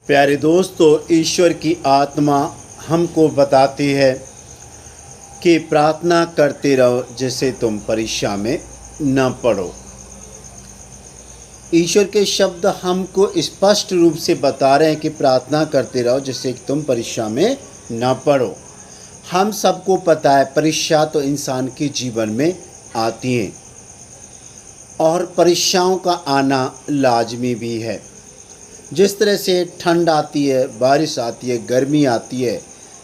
प्यारे दोस्तों, ईश्वर की आत्मा हमको बताती है कि प्रार्थना करते रहो जिससे तुम परीक्षा में न पड़ो। ईश्वर के शब्द हमको स्पष्ट रूप से बता रहे हैं कि प्रार्थना करते रहो जिससे तुम परीक्षा में न पड़ो। हम सबको पता है परीक्षा तो इंसान के जीवन में आती हैं और परीक्षाओं का आना लाजमी भी है। जिस तरह से ठंड आती है, बारिश आती है, गर्मी आती है,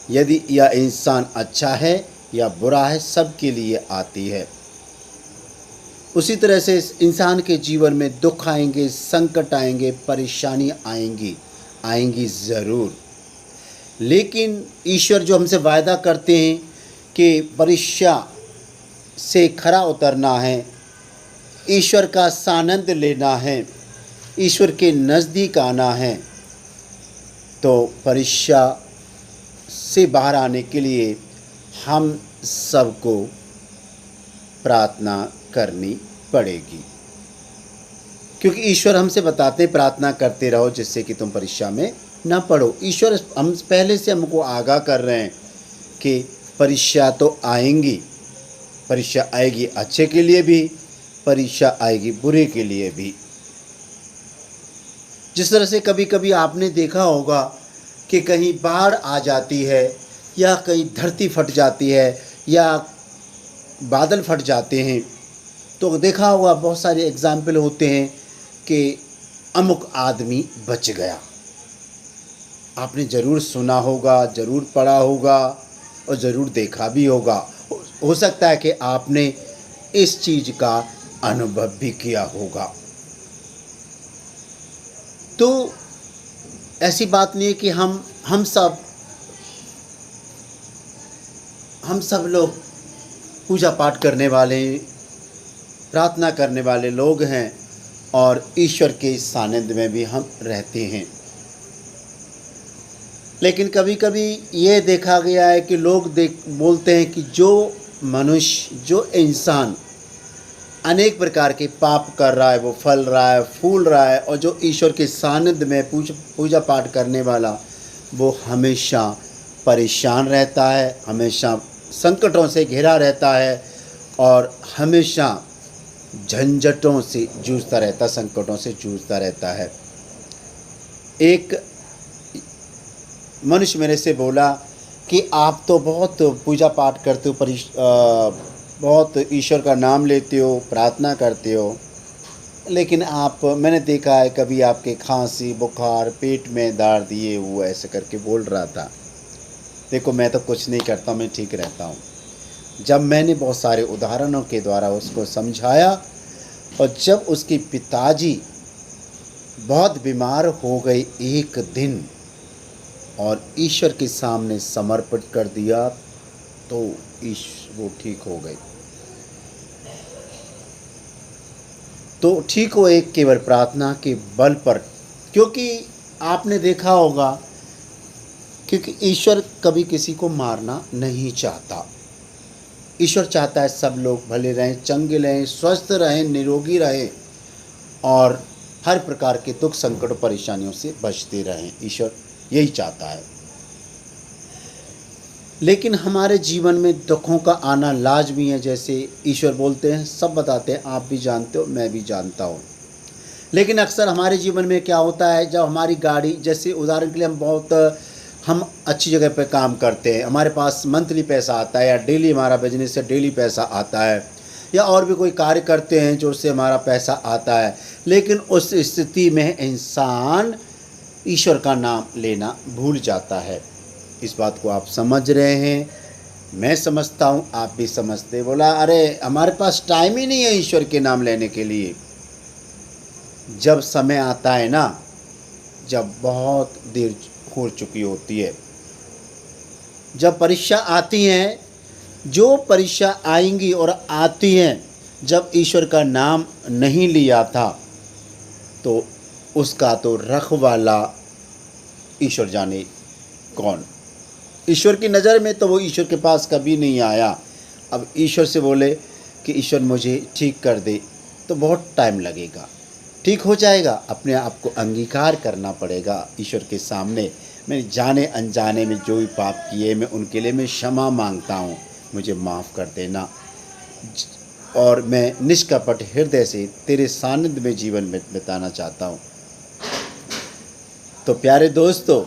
यदि यह इंसान अच्छा है या बुरा है सबके लिए आती है। उसी तरह से इस इंसान के जीवन में दुख आएंगे, संकट आएंगे, परेशानी आएंगी ज़रूर। लेकिन ईश्वर जो हमसे वायदा करते हैं कि परीक्षा से खरा उतरना है, ईश्वर का सानंद लेना है, ईश्वर के नज़दीक आना है, तो परीक्षा से बाहर आने के लिए हम सबको प्रार्थना करनी पड़ेगी। क्योंकि ईश्वर हमसे बताते हैं प्रार्थना करते रहो जिससे कि तुम परीक्षा में ना पढ़ो। ईश्वर हम पहले से हमको आगाह कर रहे हैं कि परीक्षा तो आएंगी, परीक्षा आएगी अच्छे के लिए भी, परीक्षा आएगी बुरे के लिए भी। जिस तरह से कभी कभी आपने देखा होगा कि कहीं बाढ़ आ जाती है या कहीं धरती फट जाती है या बादल फट जाते हैं, तो देखा होगा बहुत सारे एग्जाम्पल होते हैं कि अमुक आदमी बच गया। आपने ज़रूर सुना होगा, ज़रूर पढ़ा होगा और ज़रूर देखा भी होगा। हो सकता है कि आपने इस चीज़ का अनुभव भी किया होगा। तो ऐसी बात नहीं है कि हम सब लोग पूजा पाठ करने वाले, प्रार्थना करने वाले लोग हैं और ईश्वर के सानिध्य में भी हम रहते हैं। लेकिन कभी कभी ये देखा गया है कि लोग बोलते हैं कि जो मनुष्य, जो इंसान अनेक प्रकार के पाप कर रहा है, वो फल रहा है, फूल रहा है, और जो ईश्वर के सानिध्य में पूजा पाठ करने वाला, वो हमेशा परेशान रहता है, हमेशा संकटों से घिरा रहता है और हमेशा झंझटों से जूझता रहता, संकटों से जूझता रहता है। एक मनुष्य मेरे से बोला कि आप तो बहुत पूजा पाठ करते हो, बहुत ईश्वर का नाम लेते हो, प्रार्थना करते हो, लेकिन मैंने देखा है कभी आपके खांसी, बुखार, पेट में दर्द, ये हुआ, ऐसे करके बोल रहा था। देखो, मैं तो कुछ नहीं करता, मैं ठीक रहता हूँ। जब मैंने बहुत सारे उदाहरणों के द्वारा उसको समझाया और जब उसके पिताजी बहुत बीमार हो गए एक दिन और ईश्वर के सामने समर्पित कर दिया, तो वो ठीक हो गए। तो ठीक हो एक केवल प्रार्थना के बल पर। क्योंकि आपने देखा होगा, क्योंकि ईश्वर कभी किसी को मारना नहीं चाहता। ईश्वर चाहता है सब लोग भले रहें, चंगे रहें, स्वस्थ रहें, निरोगी रहें और हर प्रकार के दुख, संकट, परेशानियों से बचते रहें। ईश्वर यही चाहता है। लेकिन हमारे जीवन में दुखों का आना लाजमी है। जैसे ईश्वर बोलते हैं, सब बताते हैं, आप भी जानते हो, मैं भी जानता हूँ। लेकिन अक्सर हमारे जीवन में क्या होता है, जब हमारी गाड़ी, जैसे उदाहरण के लिए हम अच्छी जगह पे काम करते हैं, हमारे पास मंथली पैसा आता है या डेली हमारा बिजनेस से डेली पैसा आता है, या और भी कोई कार्य करते हैं जो उससे हमारा पैसा आता है, लेकिन उस स्थिति में इंसान ईश्वर का नाम लेना भूल जाता है। इस बात को आप समझ रहे हैं, मैं समझता हूँ, आप भी समझते। बोला, अरे हमारे पास टाइम ही नहीं है ईश्वर के नाम लेने के लिए। जब समय आता है ना, जब बहुत देर हो चुकी होती है, जब परीक्षा आती हैं, जो परीक्षा आएंगी और आती हैं, जब ईश्वर का नाम नहीं लिया था, तो उसका तो रखवाला ईश्वर जाने कौन। ईश्वर की नज़र में तो वो ईश्वर के पास कभी नहीं आया। अब ईश्वर से बोले कि ईश्वर मुझे ठीक कर दे, तो बहुत टाइम लगेगा। ठीक हो जाएगा। अपने आप को अंगीकार करना पड़ेगा ईश्वर के सामने। मैंने जाने अनजाने में जो भी पाप किए मैं उनके लिए मैं क्षमा मांगता हूँ, मुझे माफ़ कर देना। और मैं निष्कपट हृदय से तेरे सानिध्य में जीवन में बिताना चाहता हूँ। तो प्यारे दोस्तों,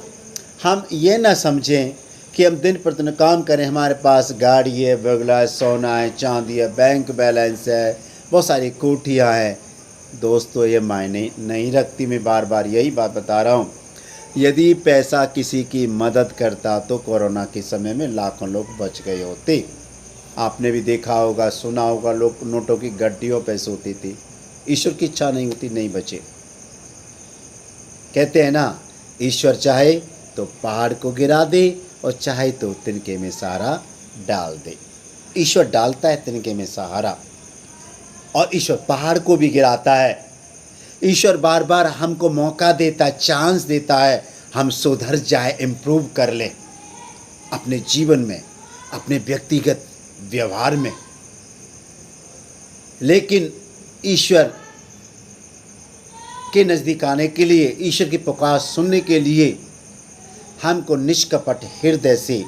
हम ये ना समझें कि हम दिन प्रतिदिन काम करें, हमारे पास गाड़ी है, बंगला है, सोना है, चांदी है, बैंक बैलेंस है, बहुत सारी कोठियाँ हैं। दोस्तों, ये मायने नहीं रखती। मैं बार बार यही बात बता रहा हूँ। यदि पैसा किसी की मदद करता तो कोरोना के समय में लाखों लोग बच गए होते। आपने भी देखा होगा, सुना होगा, लोग नोटों की गड्डियों पे सोते थे। ईश्वर की इच्छा नहीं होती, नहीं बचे। कहते हैं ना, ईश्वर चाहे तो पहाड़ को गिरा दे और चाहे तो तिनके में सहारा डाल दे। ईश्वर डालता है तिनके में सहारा, और ईश्वर पहाड़ को भी गिराता है। ईश्वर बार बार हमको मौका देता है, चांस देता है, हम सुधर जाए, इम्प्रूव कर लें अपने जीवन में, अपने व्यक्तिगत व्यवहार में। लेकिन ईश्वर के नज़दीक आने के लिए, ईश्वर की पुकार सुनने के लिए हमको निष्कपट हृदय से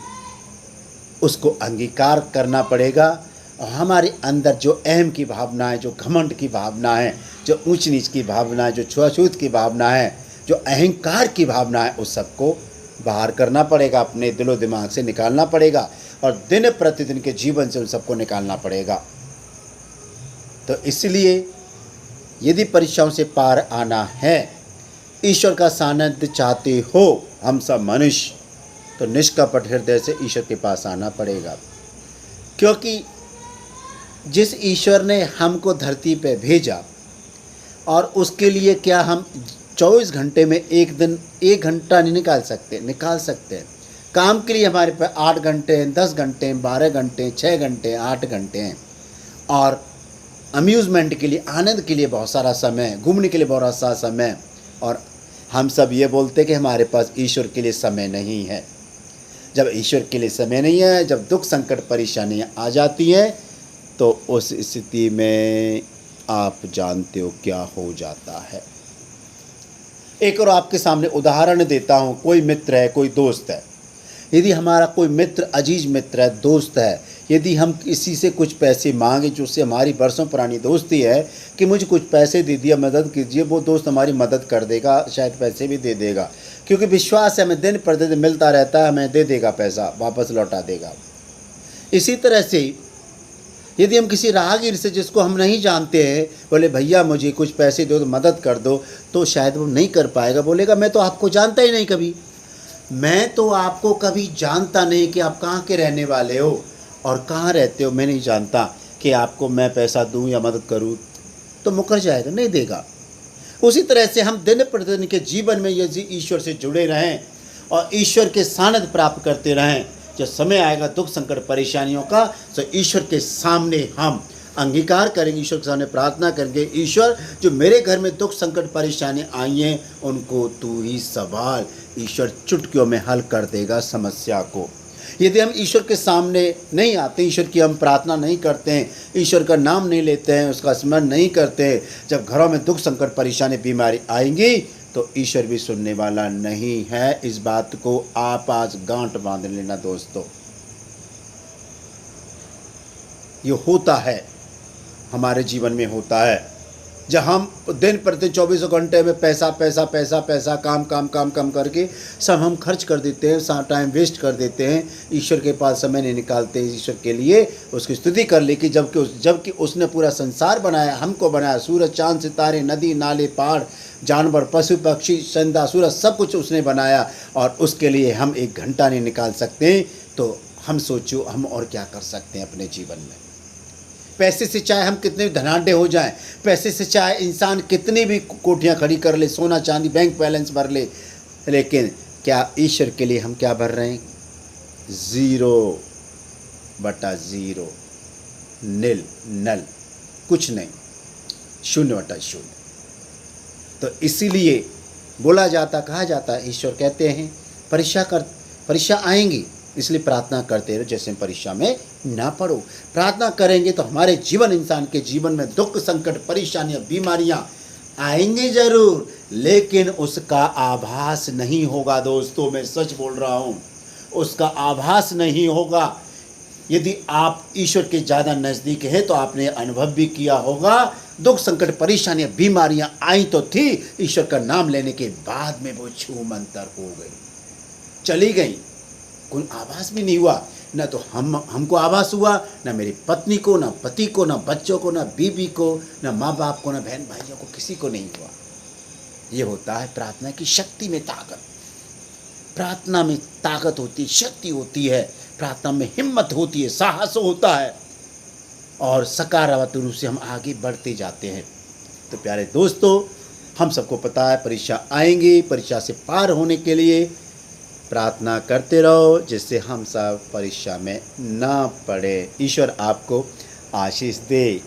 उसको अंगीकार करना पड़ेगा। और हमारे अंदर जो अहम की भावना है, जो घमंड की भावना है, जो ऊंच नीच की भावना है, जो छुआछूत की भावना है, जो अहंकार की भावना है, उस सबको बाहर करना पड़ेगा, अपने दिलो दिमाग से निकालना पड़ेगा और दिन प्रतिदिन के जीवन से उन सबको निकालना पड़ेगा। तो इसलिए यदि परीक्षाओं से पार आना है, ईश्वर का सानिध्य चाहते हो हम सब मनुष्य, तो निष्कपट हृदय से ईश्वर के पास आना पड़ेगा। क्योंकि जिस ईश्वर ने हमको धरती पे भेजा, और उसके लिए क्या हम 24 घंटे में एक दिन 1 घंटा नहीं निकाल सकते हैं। काम के लिए हमारे पास 8 घंटे हैं, 10 घंटे हैं, 12 घंटे हैं, 6 घंटे हैं, 8 घंटे हैं। और अम्यूज़मेंट के लिए, आनंद के लिए बहुत सारा समय, घूमने के लिए बहुत सारा समय। और हम सब ये बोलते कि हमारे पास ईश्वर के लिए समय नहीं है। जब ईश्वर के लिए समय नहीं है, जब दुख संकट परेशानियाँ आ जाती हैं, तो उस स्थिति में आप जानते हो क्या हो जाता है। एक और आपके सामने उदाहरण देता हूँ। कोई मित्र है, कोई दोस्त है। यदि हमारा कोई मित्र, अजीज मित्र है, दोस्त है, यदि हम किसी से कुछ पैसे मांगे, जो उससे हमारी बरसों पुरानी दोस्ती है, कि मुझे कुछ पैसे दे दिया, मदद कीजिए, वो दोस्त हमारी मदद कर देगा, शायद पैसे भी दे देगा, क्योंकि विश्वास है, हमें दिन प्रतिदिन मिलता रहता है, हमें दे देगा, पैसा वापस लौटा देगा। इसी तरह से यदि हम किसी राहगीर से, जिसको हम नहीं जानते हैं, बोले भैया मुझे कुछ पैसे दो, तो मदद कर दो, तो शायद वो नहीं कर पाएगा। बोलेगा मैं तो आपको जानता ही नहीं, कभी मैं तो आपको कभी जानता नहीं कि आप कहाँ के रहने वाले हो और कहाँ रहते हो, मैं नहीं जानता कि आपको मैं पैसा दूं या मदद करूं, तो मुकर जाएगा, नहीं देगा। उसी तरह से हम दिन प्रतिदिन के जीवन में यदि ईश्वर से जुड़े रहें और ईश्वर के सानिध्य प्राप्त करते रहें, जब समय आएगा दुख संकट परेशानियों का, तो ईश्वर के सामने हम अंगीकार करेंगे, ईश्वर के सामने प्रार्थना करेंगे, ईश्वर जो मेरे घर में दुख संकट परेशानी आई हैं उनको तू ही संभाल। ईश्वर चुटकियों में हल कर देगा समस्या को। यदि हम ईश्वर के सामने नहीं आते, ईश्वर की हम प्रार्थना नहीं करते हैं, ईश्वर का नाम नहीं लेते हैं, उसका स्मरण नहीं करते हैं, जब घरों में दुख संकट परेशानी बीमारी आएंगी, तो ईश्वर भी सुनने वाला नहीं है। इस बात को आप आज गांठ बांध लेना दोस्तों। ये होता है, हमारे जीवन में होता है। जब हम दिन प्रतिदिन 24 घंटे में पैसा पैसा पैसा पैसा काम काम काम काम करके सब हम खर्च कर देते हैं, टाइम वेस्ट कर देते हैं, ईश्वर के पास समय नहीं निकालते ईश्वर के लिए उसकी स्तुति कर ले कि जबकि उसने पूरा संसार बनाया, हमको बनाया, सूरज चांद सितारे नदी नाले पहाड़ जानवर पशु पक्षी चंदा सूरज सब कुछ उसने बनाया, और उसके लिए हम 1 घंटा नहीं निकाल सकते। तो हम सोचो हम और क्या कर सकते हैं अपने जीवन में। पैसे से चाहे हम कितने भी धनाढ्य हो जाएं, पैसे से चाहे इंसान कितनी भी कोठियाँ खड़ी कर ले, सोना चांदी बैंक बैलेंस भर ले, लेकिन क्या ईश्वर के लिए हम क्या भर रहे हैं? 0/0, निल, नल, कुछ नहीं, 0/0। तो इसीलिए बोला जाता, कहा जाता है, ईश्वर कहते हैं परीक्षा आएंगी, इसलिए प्रार्थना करते रहो जैसे परीक्षा में ना पड़ो। प्रार्थना करेंगे तो हमारे जीवन, इंसान के जीवन में दुख संकट परेशानियां बीमारियां आएंगे जरूर, लेकिन उसका आभास नहीं होगा। दोस्तों, मैं सच बोल रहा हूँ, उसका आभास नहीं होगा। यदि आप ईश्वर के ज़्यादा नज़दीक हैं तो आपने अनुभव भी किया होगा, दुख संकट परेशानियाँ बीमारियाँ आई तो थी, ईश्वर का नाम लेने के बाद में वो छूमंतर हो गई, चली गई, कोई आभास भी नहीं हुआ। न तो हमको आभास हुआ, न मेरी पत्नी को, न पति को, न बच्चों को, न बीबी को, न माँ बाप को, न बहन भाइयों को, किसी को नहीं हुआ। ये होता है प्रार्थना की शक्ति में ताकत। प्रार्थना में ताकत होती है, शक्ति होती है, प्रार्थना में हिम्मत होती है, साहस होता है, और सकारात्मक रूप से हम आगे बढ़ते जाते हैं। तो प्यारे दोस्तों, हम सबको पता है परीक्षा आएंगी, परीक्षा से पार होने के लिए प्रार्थना करते रहो, जिससे हम सब परीक्षा में ना पड़े। ईश्वर आपको आशीष दे।